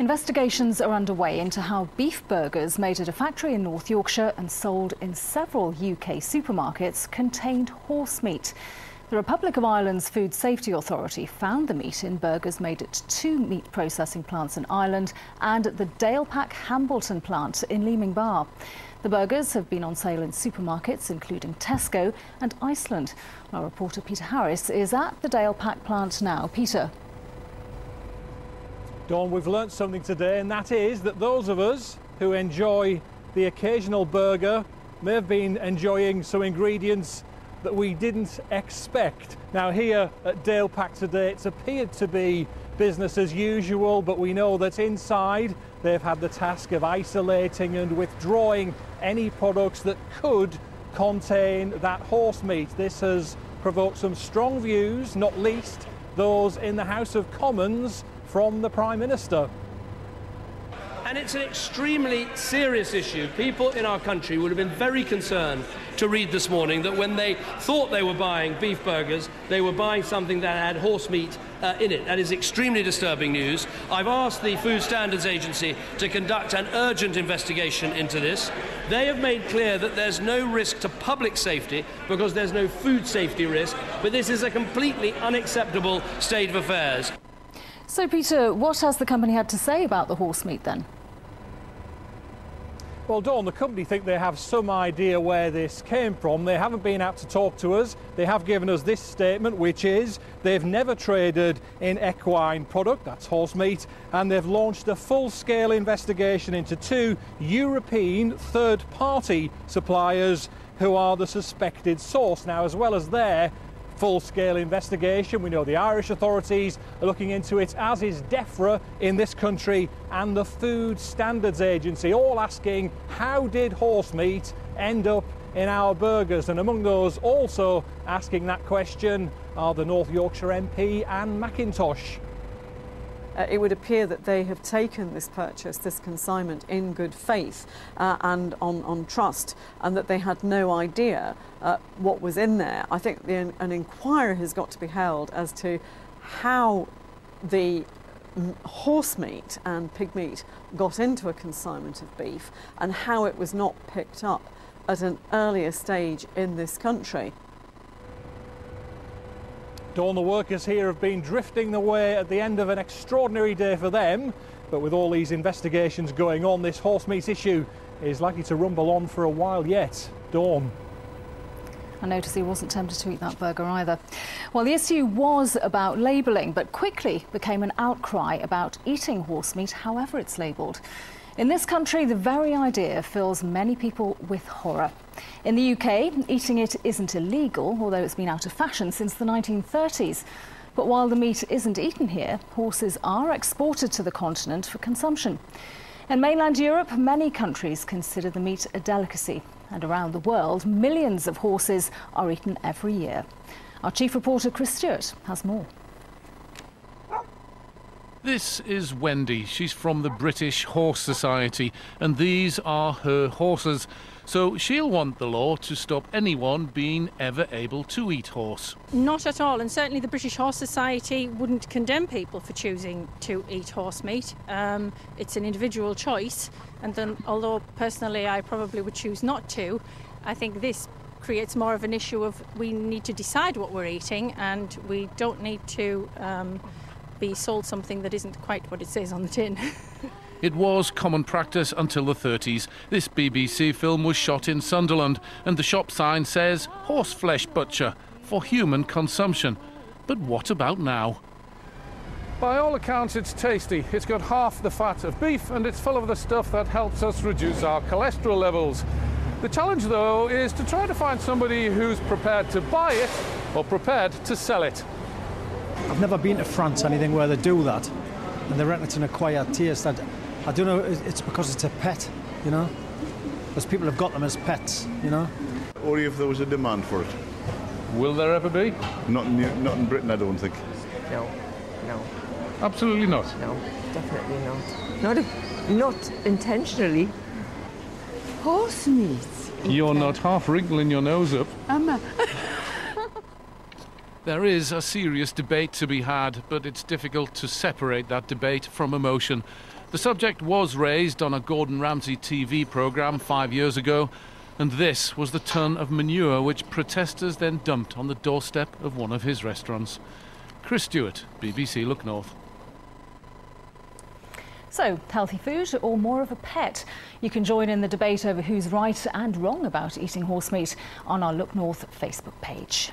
Investigations are underway into how beef burgers made at a factory in North Yorkshire and sold in several UK supermarkets contained horse meat. The Republic of Ireland's Food Safety Authority found the meat in burgers made at 2 meat processing plants in Ireland and at the Dalepack Hambleton plant in Leeming Bar. The burgers have been on sale in supermarkets including Tesco and Iceland. Our reporter Peter Harris is at the Dalepack plant now. Peter. Dawn, we've learnt something today, and that is that those of us who enjoy the occasional burger may have been enjoying some ingredients that we didn't expect. Now here at Dalepack today, it's appeared to be business as usual, but we know that inside they've had the task of isolating and withdrawing any products that could contain that horse meat. This has provoked some strong views, not least those in the House of Commons from the Prime Minister. And it's an extremely serious issue. People in our country would have been very concerned to read this morning that when they thought they were buying beef burgers, they were buying something that had horse meat in it. That is extremely disturbing news. I've asked the Food Standards Agency to conduct an urgent investigation into this. They have made clear that there's no risk to public safety because there's no food safety risk, but this is a completely unacceptable state of affairs. So, Peter, what has the company had to say about the horse meat then? Well, Dawn, the company think they have some idea where this came from. They haven't been out to talk to us. They have given us this statement, which is they've never traded in equine product, that's horse meat, and they've launched a full-scale investigation into 2 European third-party suppliers who are the suspected source. Now, as well as their full-scale investigation, we know the Irish authorities are looking into it, as is DEFRA in this country and the Food Standards Agency, all asking how did horse meat end up in our burgers? And among those also asking that question are the North Yorkshire MP Anne McIntosh. It would appear that they have taken this purchase, this consignment, in good faith and on trust, and that they had no idea what was in there. I think an inquiry has got to be held as to how the horse meat and pig meat got into a consignment of beef and how it was not picked up at an earlier stage in this country. Dawn, the workers here have been drifting away at the end of an extraordinary day for them, but with all these investigations going on, this horse meat issue is likely to rumble on for a while yet. Dawn. I noticed he wasn't tempted to eat that burger either. Well, the issue was about labelling, but quickly became an outcry about eating horse meat, however it's labelled. In this country, the very idea fills many people with horror. In the UK, eating it isn't illegal, although it's been out of fashion since the 1930s. But while the meat isn't eaten here, horses are exported to the continent for consumption. In mainland Europe, many countries consider the meat a delicacy. And around the world, millions of horses are eaten every year. Our chief reporter, Chris Stewart, has more. This is Wendy. She's from the British Horse Society, and these are her horses. So she'll want the law to stop anyone being ever able to eat horse. Not at all, and certainly the British Horse Society wouldn't condemn people for choosing to eat horse meat. It's an individual choice, and then, although personally I probably would choose not to, I think this creates more of an issue of we need to decide what we're eating, and we don't need to be sold something that isn't quite what it says on the tin. It was common practice until the 30s. This BBC film was shot in Sunderland, and the shop sign says horse flesh butcher for human consumption. But what about now? By all accounts, it's tasty. It's got half the fat of beef, and it's full of the stuff that helps us reduce our cholesterol levels. The challenge, though, is to try to find somebody who's prepared to buy it or prepared to sell it. I've never been to France or anything where they do that, and they reckon it's an acquired taste. I don't know, it's because it's a pet, you know? Because people have got them as pets, you know? Only if there was a demand for it. Will there ever be? Not in Britain, I don't think. No. Absolutely not? No, definitely not. Not intentionally. Horse meat. You're not half wrinkling your nose up. Emma. There is a serious debate to be had, but it's difficult to separate that debate from emotion. The subject was raised on a Gordon Ramsay TV programme 5 years ago, and this was the ton of manure which protesters then dumped on the doorstep of one of his restaurants. Chris Stewart, BBC Look North. So, healthy food or more of a pet? You can join in the debate over who's right and wrong about eating horse meat on our Look North Facebook page.